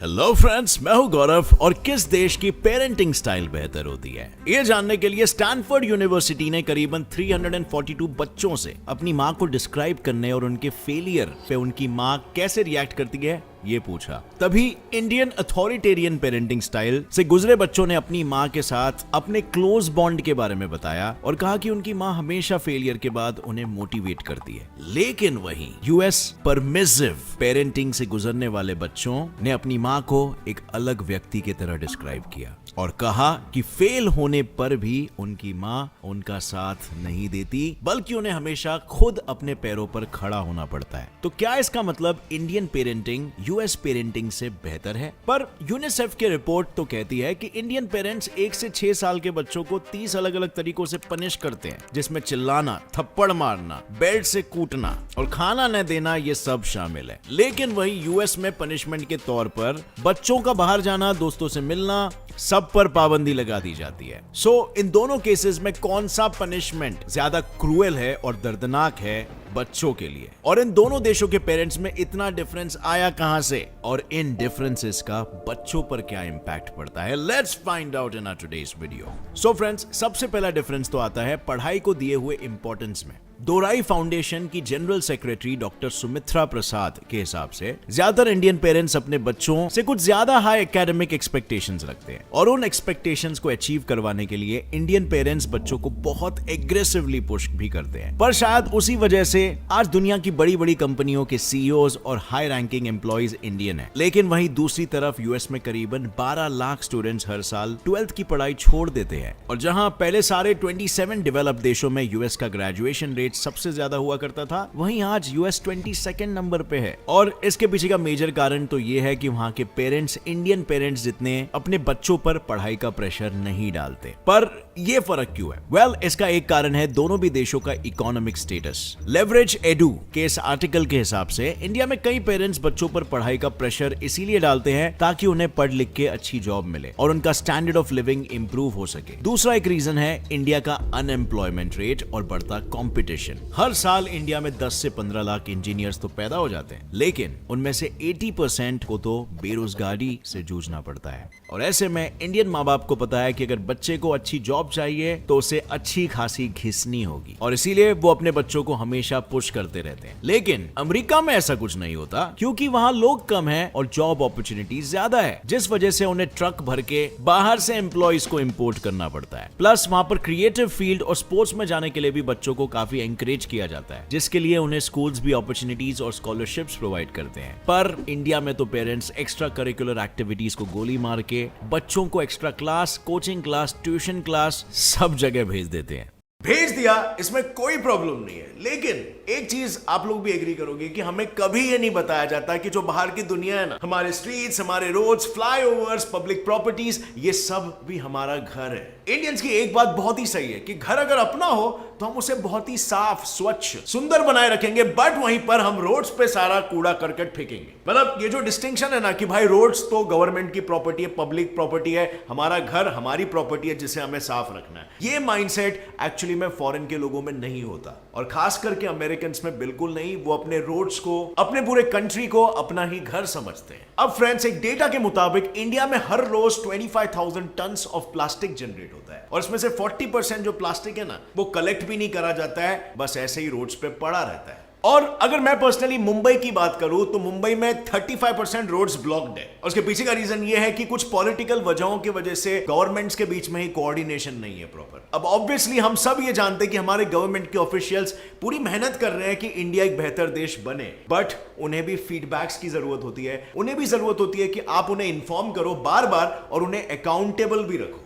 Hello friends, मैं हूं गौरव और किस देश की पेरेंटिंग स्टाइल बेहतर होती है ये जानने के लिए स्टैनफोर्ड यूनिवर्सिटी ने करीबन 342 बच्चों से अपनी मां को डिस्क्राइब करने और उनके फेलियर पे उनकी मां कैसे रिएक्ट करती है ये पूछा। तभी इंडियन अथॉरिटेरियन पेरेंटिंग स्टाइल से गुजरे बच्चों ने अपनी मां के साथ अपने क्लोज बॉन्ड के बारे में बताया और कहा कि उनकी मां हमेशा फेलियर के बाद उन्हें मोटिवेट करती है। लेकिन वहीं यूएस परमिसिव पेरेंटिंग से गुजरने वाले बच्चों ने अपनी मां को एक अलग व्यक्ति की तरह डिस्क्राइब किया और कहा कि फेल होने पर भी उनकी मां उनका साथ नहीं देती, बल्कि उन्हें हमेशा खुद अपने पैरों पर खड़ा होना पड़ता है। तो क्या इसका मतलब इंडियन पेरेंटिंग यूएस पेरेंटिंग से बेहतर है? पर यूनिसेफ की रिपोर्ट तो कहती है कि इंडियन पेरेंट्स 1 से 6 साल के बच्चों को 30 अलग अलग तरीकों से पनिश करते हैं, जिसमें चिल्लाना, थप्पड़ मारना, बेल्ट से कूटना और खाना न देना ये सब शामिल है। लेकिन वही यूएस में पनिशमेंट के तौर पर बच्चों का बाहर जाना, दोस्तों से मिलना, सब पर पाबंदी लगा दी जाती है। सो इन दोनों केसेस में कौन सा पनिशमेंट ज्यादा क्रूएल है और दर्दनाक है बच्चों के लिए? और इन दोनों देशों के पेरेंट्स में इतना डिफरेंस आया कहां से और इन डिफरेंसेस का बच्चों पर क्या इंपैक्ट पड़ता है? Let's find out in our today's video. So friends, सबसे पहला डिफरेंस तो आता है पढ़ाई को दिए हुए इंपॉर्टेंस में। दोराई फाउंडेशन की जनरल सेक्रेटरी डॉक्टर सुमित्रा प्रसाद के हिसाब से ज्यादातर इंडियन पेरेंट्स अपने बच्चों से कुछ ज्यादा हाई एकेडमिक एक्सपेक्टेशंस रखते हैं और उन एक्सपेक्टेशंस को अचीव करवाने के लिए इंडियन पेरेंट्स बच्चों को बहुत एग्रेसिवली पुश भी करते हैं। पर शायद उसी वजह से आज दुनिया की बड़ी बड़ी कंपनियों के सीईओज और हाई रैंकिंग एम्प्लॉइज इंडियन है। लेकिन वहीं दूसरी तरफ यूएस में करीबन 12 लाख स्टूडेंट्स हर साल 12th की पढ़ाई छोड़ देते हैं और जहां पहले सारे 27 डेवलप्ड देशों में यूएस का ग्रेजुएशन रेट सबसे ज्यादा हुआ करता था, वहीं आज यूएस 22nd नंबर पे है। और इसके पीछे का मेजर कारण तो ये है कि वहां के पेरेंट्स इंडियन पेरेंट्स जितने अपने बच्चों पर पढ़ाई का प्रेशर नहीं डालते। पर ये फर्क क्यों है? वेल, इसका एक कारण है दोनों भी देशों का इकोनॉमिक स्टेटस। लेवरेज एडू के इस आर्टिकल के हिसाब से इंडिया में कई पेरेंट्स बच्चों पर पढ़ाई का प्रेशर इसीलिए डालते हैं ताकि उन्हें पढ़ लिख के अच्छी जॉब मिले और उनका स्टैंडर्ड ऑफ लिविंग इंप्रूव हो सके। दूसरा एक रीजन है इंडिया का अनएम्प्लॉयमेंट रेट और बढ़ता कॉम्पिटिशन। हर साल इंडिया में 10 से 15 लाख इंजीनियर्स तो पैदा हो जाते हैं, लेकिन उनमें से 80% को तो बेरोजगारी से जूझना पड़ता है। और ऐसे में इंडियन माँ बाप को पता है कि अगर बच्चे को अच्छी जॉब चाहिए तो उसे अच्छी खासी घिसनी होगी और इसीलिए वो अपने बच्चों को हमेशा पुश करते रहते हैं। लेकिन अमेरिका में ऐसा कुछ नहीं होता, क्योंकि वहां लोग कम हैं और जॉब अपॉर्चुनिटीज ज्यादा है, जिस वजह से उन्हें ट्रक भर के बाहर से एम्प्लॉइज को इंपोर्ट करना पड़ता है। प्लस वहां पर क्रिएटिव फील्ड और स्पोर्ट्स में जाने के लिए भी बच्चों को काफी एनकरेज किया जाता है, जिसके लिए उन्हें स्कूल्स भी अपॉर्चुनिटीज और स्कॉलरशिप्स प्रोवाइड करते हैं। पर इंडिया में तो पेरेंट्स एक्स्ट्रा करिकुलर एक्टिविटीज को गोली मार के बच्चों को extra class, coaching class, tuition class सब जगह भेज देते हैं। भेज दिया, इसमें कोई प्रॉब्लम नहीं है। लेकिन एक चीज आप लोग भी एग्री करोगे कि हमें कभी ये नहीं बताया जाता कि जो बाहर की दुनिया है ना, हमारे स्ट्रीट्स, हमारे रोड्स, फ्लाईओवर्स, पब्लिक प्रॉपर्टीज, ये सब भी हमारा घर है। इंडियंस की एक बात बहुत ही सही है कि घर अगर अपना हो तो हम उसे बहुत ही साफ, स्वच्छ, सुंदर बनाए रखेंगे, बट वहीं पर हम रोड्स पे सारा कूड़ा करकट फेंकेंगे। मतलब ये जो डिस्टिंक्शन है ना कि भाई रोड्स तो गवर्नमेंट की प्रॉपर्टी है, पब्लिक प्रॉपर्टी है, हमारा घर हमारी प्रॉपर्टी है जिसे हमें साफ रखना है, ये माइंडसेट एक्चुअली में फॉरेन के लोगों में नहीं होता और खास करके अमेरिकन में बिल्कुल नहीं। वो अपने रोड्स को, अपने पूरे कंट्री को अपना ही घर समझते हैं। अब फ्रेंड्स, एक डेटा के मुताबिक इंडिया में हर रोज 25,000 टन्स ऑफ प्लास्टिक जनरेट होता है और इसमें से 40% जो प्लास्टिक है ना, वो कलेक्ट भी नहीं करा जाता है, बस ऐसे ही रोड्स पे पड़ा रहता है। और अगर मैं पर्सनली मुंबई की बात करूं तो मुंबई में 35% रोड्स ब्लॉक्ड है और उसके पीछे का रीजन ये है कि कुछ पॉलिटिकल वजहों की वजह से गवर्नमेंट्स के बीच में ही कोऑर्डिनेशन नहीं है प्रॉपर। अब ऑब्वियसली हम सब ये जानते हैं कि हमारे गवर्नमेंट के ऑफिशियल्स पूरी मेहनत कर रहे हैं कि इंडिया एक बेहतर देश बने, बट उन्हें भी फीडबैक्स की जरूरत होती है। उन्हें भी जरूरत होती है कि आप उन्हें इन्फॉर्म करो बार बार और उन्हें अकाउंटेबल भी रखो।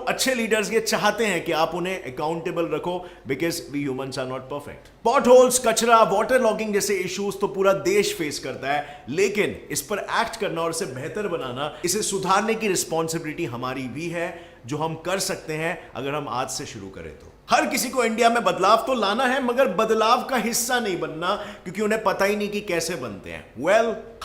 अच्छे लीडर्स ये चाहते हैं कि आप उन्हें अकाउंटेबल रखो, because we humans are not perfect. Potholes, कचरा, वाटर लॉगिंग जैसे इश्यूज तो पूरा देश फेस करता है, लेकिन इस पर एक्ट करना और इसे बेहतर बनाना, इसे सुधारने की रिस्पॉन्सिबिलिटी हमारी भी है, जो हम कर सकते हैं अगर हम आज से शुरू करें तो। हर किसी को इंडिया में बदलाव तो लाना है, मगर बदलाव का हिस्सा नहीं बनना, क्योंकि उन्हें पता ही नहीं कि कैसे बनते हैं।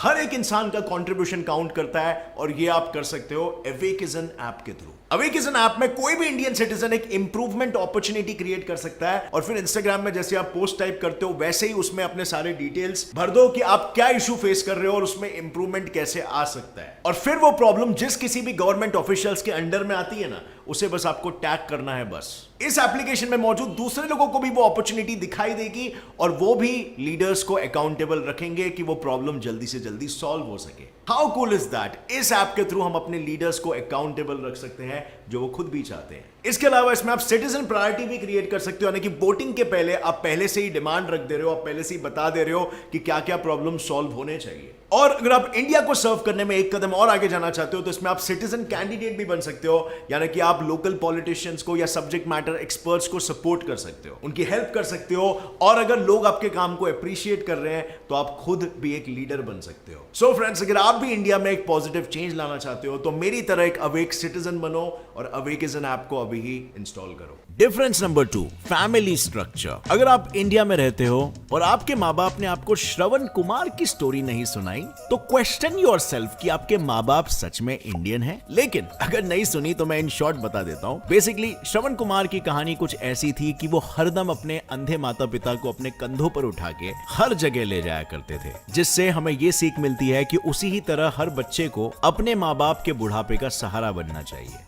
हर एक इंसान का कंट्रीब्यूशन काउंट करता है, और ये आप कर सकते हो अवेकिजन ऐप के थ्रू। अवेकिजन ऐप में कोई भी इंडियन सिटीजन एक इंप्रूवमेंट अपॉर्चुनिटी क्रिएट कर सकता है, और फिर इंस्टाग्राम में जैसे आप पोस्ट टाइप करते हो वैसे ही उसमें अपने सारे डिटेल्स भर दो कि आप क्या इशू फेस कर रहे हो और उसमें इंप्रूवमेंट कैसे आ सकता है। और फिर वो प्रॉब्लम जिस किसी भी गवर्नमेंट ऑफिशियल्स के अंडर में आती है ना, उसे बस आपको टैग करना है बस। इस एप्लीकेशन में मौजूद दूसरे लोगों को भी वो अपॉर्चुनिटी दिखाई देगी, और वो भी लीडर्स को अकाउंटेबल रखेंगे कि वो प्रॉब्लम जल्दी से जल्दी सॉल्व हो सके। How cool is that? इस ऐप के थ्रू हम अपने लीडर्स को अकाउंटेबल रख सकते हैं, जो वो खुद भी चाहते हैं। इसके अलावा इसमें आप सिटीजन प्रायोरिटी भी क्रिएट कर सकते हो, यानी कि वोटिंग के पहले आप पहले से ही डिमांड रख दे रहे हो, आप पहले से ही बता दे रहे हो कि क्या क्या प्रॉब्लम सॉल्व होने चाहिए। और अगर आप इंडिया को सर्व करने में एक कदम और आगे जाना चाहते हो, तो इसमें आप सिटीजन कैंडिडेट भी बन सकते हो, यानी कि आप लोकल पॉलिटिशियंस को या सब्जेक्ट मैटर एक्सपर्ट्स को सपोर्ट कर सकते हो, उनकी हेल्प कर सकते हो, और अगर लोग आपके काम को अप्रिशिएट कर रहे हैं तो आप खुद भी एक लीडर बन सकते हो। सो फ्रेंड्स, अगर आप भी इंडिया में एक पॉजिटिव चेंज लाना चाहते हो तो मेरी तरह एक अवेक सिटीजन बनो और अवेकिजन ऐप को अभी ही इंस्टॉल करो। Difference number 2, family structure. अगर आप इंडिया में रहते हो और आपके माँ बाप ने आपको श्रवण कुमार की स्टोरी नहीं सुनाई, तो क्वेश्चन योरसेल्फ कि आपके माँ बाप सच में इंडियन हैं। लेकिन अगर नहीं सुनी तो मैं इन शॉर्ट बता देता हूँ। बेसिकली श्रवण कुमार की कहानी कुछ ऐसी थी कि वो हरदम अपने अंधे माता पिता को अपने कंधों पर उठा के हर जगह ले जाया करते थे, जिससे हमें ये सीख मिलती है कि उसी ही तरह हर बच्चे को अपने माँ बाप के बुढ़ापे का सहारा बनना चाहिए।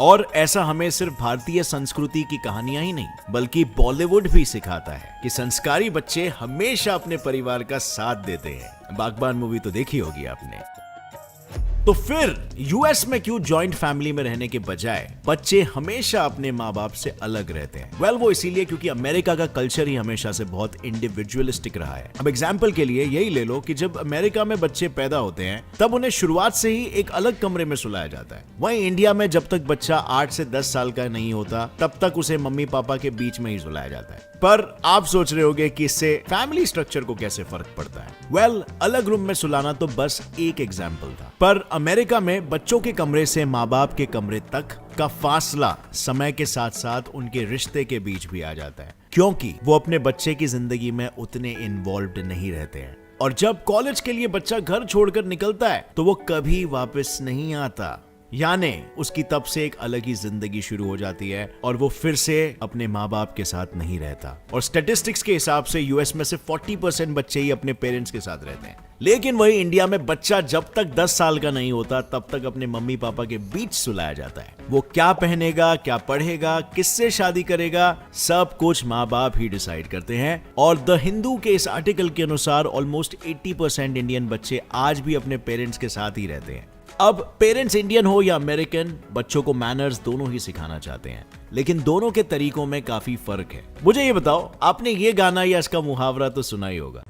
और ऐसा हमें सिर्फ भारतीय संस्कृति की कहानियां ही नहीं, बल्कि बॉलीवुड भी सिखाता है कि संस्कारी बच्चे हमेशा अपने परिवार का साथ देते हैं। बागबान मूवी तो देखी होगी आपने। तो फिर यूएस में क्यों जॉइंट फैमिली में रहने के बजाय बच्चे हमेशा अपने माँ बाप से अलग रहते हैं? वो इसीलिए क्योंकि अमेरिका का कल्चर ही हमेशा से बहुत इंडिविजुअलिस्टिक रहा है। अब एग्जाम्पल के लिए यही ले लो कि जब अमेरिका में बच्चे पैदा होते हैं तब उन्हें शुरुआत से ही एक अलग कमरे में सुलाया जाता है। वहीं इंडिया में जब तक बच्चा 8 से 10 साल का नहीं होता तब तक उसे मम्मी पापा के बीच में ही सुलाया जाता है। पर आप सोच रहे होंगे कि इससे फैमिली स्ट्रक्चर को कैसे फर्क पड़ता है? अलग रूम में सुलाना तो बस एक एग्जाम्पल था, पर अमेरिका में बच्चों के कमरे से माँ बाप के कमरे तक का फासला समय के साथ साथ उनके रिश्ते के बीच भी आ जाता है, क्योंकि वो अपने बच्चे की जिंदगी में उतने इन्वॉल्व्ड नहीं रहते हैं। और जब कॉलेज के लिए बच्चा घर छोड़कर निकलता है तो वो कभी वापस नहीं आता, यानी उसकी तब से एक अलग ही जिंदगी शुरू हो जाती है और वो फिर से अपने माँ बाप के साथ नहीं रहता। और स्टैटिस्टिक्स के हिसाब से यूएस में से 40% बच्चे ही अपने पेरेंट्स के साथ रहते हैं। लेकिन वही इंडिया में बच्चा जब तक 10 साल का नहीं होता तब तक अपने मम्मी पापा के बीच सुलाया जाता है। वो क्या पहनेगा, क्या पढ़ेगा, किससे शादी करेगा, सब कुछ माँ बाप ही डिसाइड करते हैं। और द हिंदू के इस आर्टिकल के अनुसार ऑलमोस्ट 80% इंडियन बच्चे आज भी अपने पेरेंट्स के साथ ही रहते हैं। अब पेरेंट्स इंडियन हो या अमेरिकन, बच्चों को मैनर्स दोनों ही सिखाना चाहते हैं, लेकिन दोनों के तरीकों में काफी फर्क है। मुझे ये बताओ, आपने ये गाना या इसका मुहावरा तो सुना ही होगा,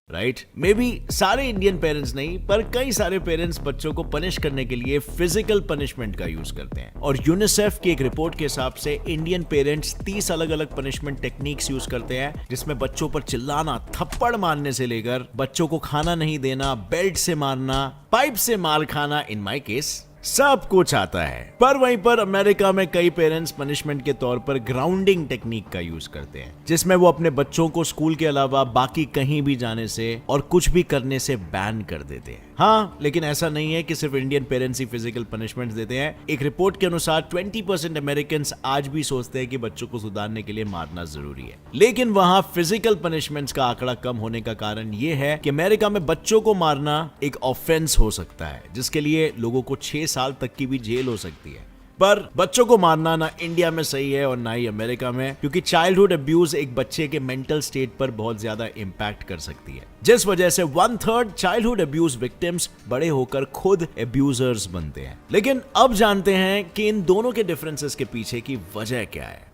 राइट? मे बी सारे इंडियन पेरेंट्स नहीं, पर कई सारे पेरेंट्स बच्चों को पनिश करने के लिए फिजिकल पनिशमेंट का यूज करते हैं। और यूनिसेफ की एक रिपोर्ट के हिसाब से इंडियन पेरेंट्स 30 अलग अलग पनिशमेंट टेक्निक्स यूज करते हैं, जिसमें बच्चों पर चिल्लाना, थप्पड़ मारने से लेकर बच्चों को खाना नहीं देना, बेल्ट से मारना, पाइप से मार खाना, इन माई केस सब कुछ आता है। पर वहीं पर अमेरिका में कई पेरेंट्स पनिशमेंट के तौर पर ग्राउंडिंग टेक्निक का यूज करते हैं, जिसमें वो अपने बच्चों को स्कूल के अलावा बाकी कहीं भी जाने से और कुछ भी करने से बैन कर देते हैं। हाँ, लेकिन ऐसा नहीं है कि सिर्फ इंडियन पेरेंट्स ही फिजिकल पनिशमेंट देते हैं। एक रिपोर्ट के अनुसार 20% अमेरिकन आज भी सोचते हैं कि बच्चों को सुधारने के लिए मारना जरूरी है। लेकिन वहां फिजिकल पनिशमेंट्स का आंकड़ा कम होने का कारण यह है कि अमेरिका में बच्चों को मारना एक ऑफेंस हो सकता है, जिसके लिए लोगों को 6 साल तक की भी जेल हो सकती है। पर बच्चों को मारना ना इंडिया में सही है और ना ही अमेरिका में, क्योंकि चाइल्डहुड अब्यूज एक बच्चे के मेंटल स्टेट पर बहुत ज्यादा इंपैक्ट कर सकती है, जिस वजह से 1/3 चाइल्डहुड अब्यूज विक्टिम्स बड़े होकर खुद अब्यूजर्स बनते हैं। लेकिन अब जानते हैं कि इन दोनों के डिफरेंसेस के पीछे की वजह क्या है।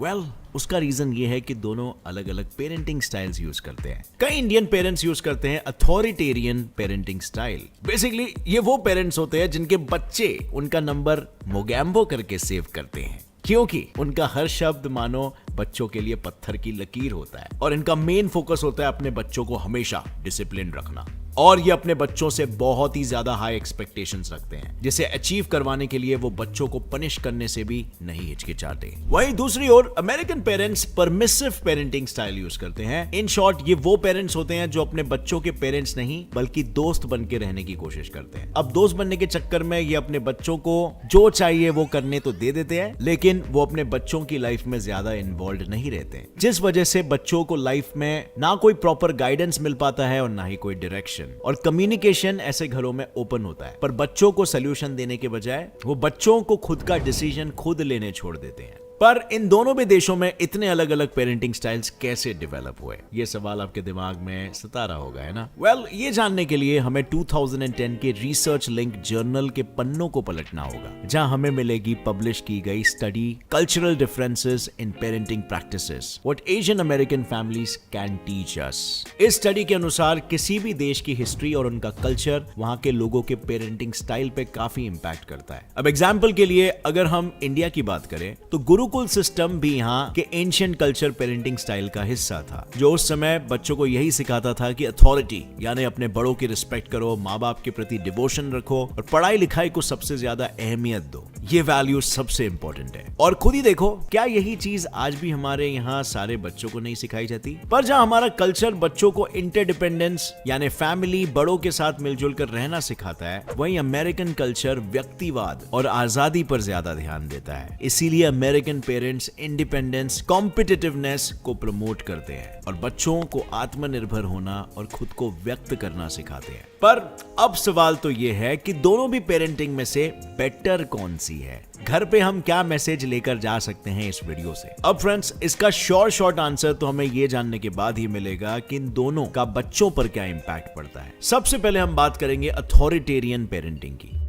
उसका रीजन ये है कि दोनों अलग अलग पेरेंटिंग स्टाइल्स यूज करते हैं। कई इंडियन पेरेंट्स यूज करते हैं अथॉरिटेरियन पेरेंटिंग स्टाइल। बेसिकली ये वो पेरेंट्स होते हैं जिनके बच्चे उनका नंबर मोगैम्बो करके सेव करते हैं, क्योंकि उनका हर शब्द मानो बच्चों के लिए पत्थर की लकीर होता है और इनका मेन फोकस होता है अपने बच्चों को हमेशा डिसिप्लिन रखना। और ये अपने बच्चों से बहुत ही ज्यादा हाई एक्सपेक्टेशंस रखते हैं, जिसे अचीव करवाने के लिए वो बच्चों को पनिश करने से भी नहीं हिचकिचाते। वहीं दूसरी ओर American parents permissive parenting style use करते हैं। इन शॉर्ट, ये वो पेरेंट्स होते हैं जो अपने बच्चों के पेरेंट्स नहीं बल्कि दोस्त बन के रहने की कोशिश करते हैं। अब दोस्त बनने के चक्कर में ये अपने बच्चों को जो चाहिए वो करने तो दे देते हैं, लेकिन वो अपने बच्चों की लाइफ में ज्यादा इन्वॉल्व नहीं रहते, जिस वजह से बच्चों को लाइफ में ना कोई प्रॉपर गाइडेंस मिल पाता है और ना ही कोई डायरेक्शन। और कम्युनिकेशन ऐसे घरों में ओपन होता है, पर बच्चों को सोल्यूशन देने के बजाय वो बच्चों को खुद का डिसीजन खुद लेने छोड़ देते हैं। पर इन दोनों भी देशों में इतने अलग अलग पेरेंटिंग स्टाइल्स कैसे डेवलप हुए, ये सवाल आपके दिमाग में सता रहा होगा, है ना? वेल, ये जानने के लिए हमें 2010 के रिसर्च लिंक जर्नल के पन्नों को पलटना होगा, जहां हमें मिलेगी पब्लिश की गई study cultural differences in parenting practices, what Asian American families can teach us. इस स्टडी के अनुसार किसी भी देश की हिस्ट्री और उनका कल्चर वहां के लोगों के पेरेंटिंग स्टाइल पे काफी इंपैक्ट करता है। अब एग्जाम्पल के लिए अगर हम इंडिया की बात करें तो गुरुकुल सिस्टम भी यहाँ के एंशिएंट कल्चर पेरेंटिंग स्टाइल का हिस्सा था, जो उस समय बच्चों को यही सिखाता था कि अथॉरिटी यानी अपने बड़ों की रिस्पेक्ट करो, माँ बाप के प्रति डिवोशन रखो और पढ़ाई लिखाई को सबसे ज्यादा अहमियत दो। ये वैल्यू सबसे इंपॉर्टेंट है। और खुद ही देखो, क्या यही चीज आज भी हमारे यहाँ सारे बच्चों को नहीं सिखाई जाती? पर जहाँ हमारा कल्चर बच्चों को इंटरडिपेंडेंस यानी फैमिली, बड़ों के साथ मिलजुल कर रहना सिखाता है, वहीं अमेरिकन कल्चर व्यक्तिवाद और आजादी पर ज्यादा ध्यान देता है। इसीलिए अमेरिकन पेरेंट्स इंडिपेंडेंस, कॉम्पिटिटिवनेस को प्रमोट करते हैं और बच्चों को आत्मनिर्भर होना और खुद को व्यक्त करना सिखाते हैं। पर अब सवाल तो ये है कि दोनों भी पेरेंटिंग में से बेटर कौन सी है? घर पे हम क्या मैसेज लेकर जा सकते हैं इस वीडियो से? अब फ्रेंड्स, इसका शॉर्ट आंसर तो हमें ये जानने के बाद ही मिलेगा कि इन दोनों का बच्चों पर क्या इंपैक्ट पड़ता है। सबसे पहले हम बात करेंगे अथॉरिटेरियन पेरेंटिंग की।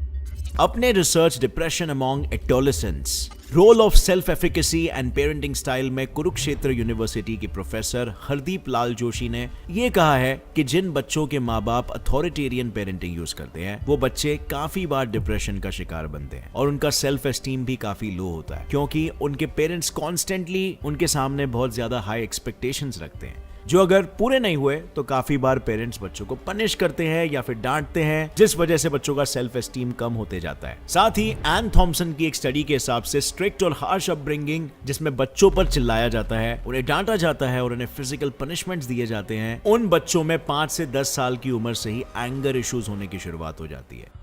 अपने research depression among adolescents, role of self efficacy and parenting style में कुरुक्षेत्र यूनिवर्सिटी के प्रोफेसर हरदीप लाल जोशी ने यह कहा है कि जिन बच्चों के माँ बाप अथॉरिटेरियन पेरेंटिंग यूज करते हैं, वो बच्चे काफी बार डिप्रेशन का शिकार बनते हैं और उनका सेल्फ एस्टीम भी काफी लो होता है, क्योंकि उनके पेरेंट्स कॉन्स्टेंटली उनके सामने बहुत ज्यादा हाई एक्सपेक्टेशंस रखते हैं, जो अगर पूरे नहीं हुए तो काफी बार पेरेंट्स बच्चों को पनिश करते हैं या फिर डांटते हैं, जिस वजह से बच्चों का सेल्फ एस्टीम कम होते जाता है। साथ ही एन थॉम्सन की एक स्टडी के हिसाब से स्ट्रिक्ट और हार्श अपब्रिंगिंग, जिसमें बच्चों पर चिल्लाया जाता है, उन्हें डांटा जाता है और उन्हें फिजिकल पनिशमेंट्स दिए जाते हैं, उन बच्चों में 5 से 10 साल की उम्र से ही एंगर इश्यूज होने की शुरुआत हो जाती है।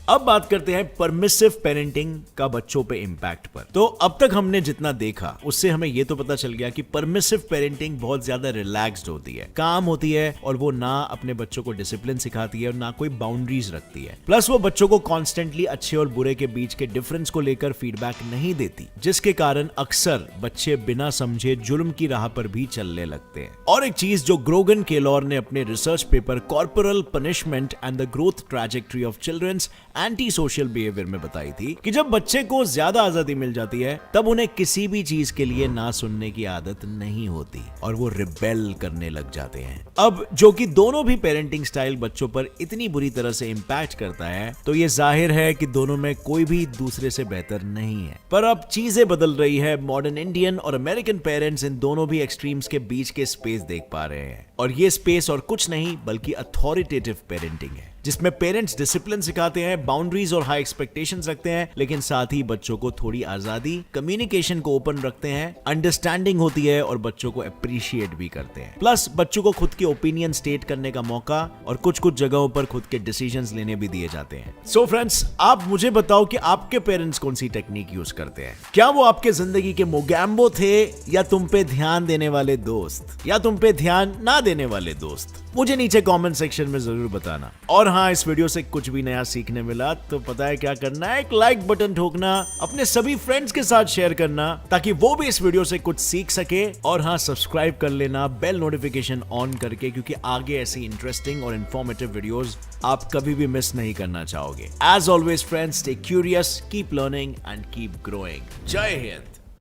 अब बात करते हैं परमिसिव पेरेंटिंग का बच्चों पे इंपैक्ट पर। तो अब तक हमने जितना देखा उससे हमें ये तो पता चल गया कि परमिसिव पेरेंटिंग बहुत ज्यादा रिलैक्स्ड होती है, काम होती है और वो ना अपने बच्चों को डिसिप्लिन सिखाती है और ना कोई बाउंड्रीज रखती है। प्लस वो बच्चों को कॉन्स्टेंटली अच्छे और बुरे के बीच के डिफरेंस को लेकर फीडबैक नहीं देती, जिसके कारण अक्सर बच्चे बिना समझे जुर्म की राह पर भी चलने लगते हैं। और एक चीज जो ग्रोगन केलॉर ने अपने research paper corporal punishment and the growth trajectory of children's anti social behaviour में बताई थी कि जब बच्चे को ज्यादा आजादी मिल जाती है तब उन्हें किसी भी चीज के लिए ना सुनने की आदत नहीं होती और वो रिबेल करने लग जाते हैं। अब जो कि दोनों भी पेरेंटिंग स्टाइल बच्चों पर इतनी बुरी तरह से इंपैक्ट करता है, तो ये जाहिर है कि दोनों में कोई भी दूसरे से बेहतर नहीं है। पर अब चीजें बदल रही है। मॉडर्न इंडियन और अमेरिकन पेरेंट्स इन दोनों भी एक्सट्रीम्स के बीच के स्पेस देख पा रहे हैं, और ये स्पेस और कुछ नहीं बल्कि अथॉरिटेटिव पेरेंटिंग है, जिसमें पेरेंट्स डिसिप्लिन सिखाते हैं, बाउंड्रीज और हाई एक्सपेक्टेशंस रखते हैं, लेकिन साथ ही बच्चों को थोड़ी आजादी, कम्युनिकेशन को ओपन रखते हैं, अंडरस्टैंडिंग होती है और बच्चों को अप्रिशिएट भी करते हैं। प्लस बच्चों को खुद के ओपिनियन स्टेट करने का मौका और कुछ जगहों पर खुद के डिसीजंस लेने भी दिए जाते हैं। सो फ्रेंड्स, आप मुझे बताओ कि आपके पेरेंट्स कौन सी टेक्निक यूज करते हैं? क्या वो आपके जिंदगी के मोगैम्बो थे, या तुम पे ध्यान देने वाले दोस्त, या तुम पे ध्यान ना देने वाले दोस्त? मुझे नीचे कमेंट सेक्शन में जरूर बताना। और हाँ, इस वीडियो से कुछ भी नया सीखने मिला तो पता है क्या करना है, एक लाइक बटन ठोकना, अपने सभी फ्रेंड्स के साथ शेयर करना ताकि वो भी इस वीडियो से कुछ सीख सके। और हाँ, सब्सक्राइब कर लेना बेल नोटिफिकेशन ऑन करके, क्योंकि आगे ऐसी इंटरेस्टिंग और इन्फॉर्मेटिव वीडियोस आप कभी भी मिस नहीं करना चाहोगे। As always friends, stay curious, keep learning and keep growing. Jai Hind.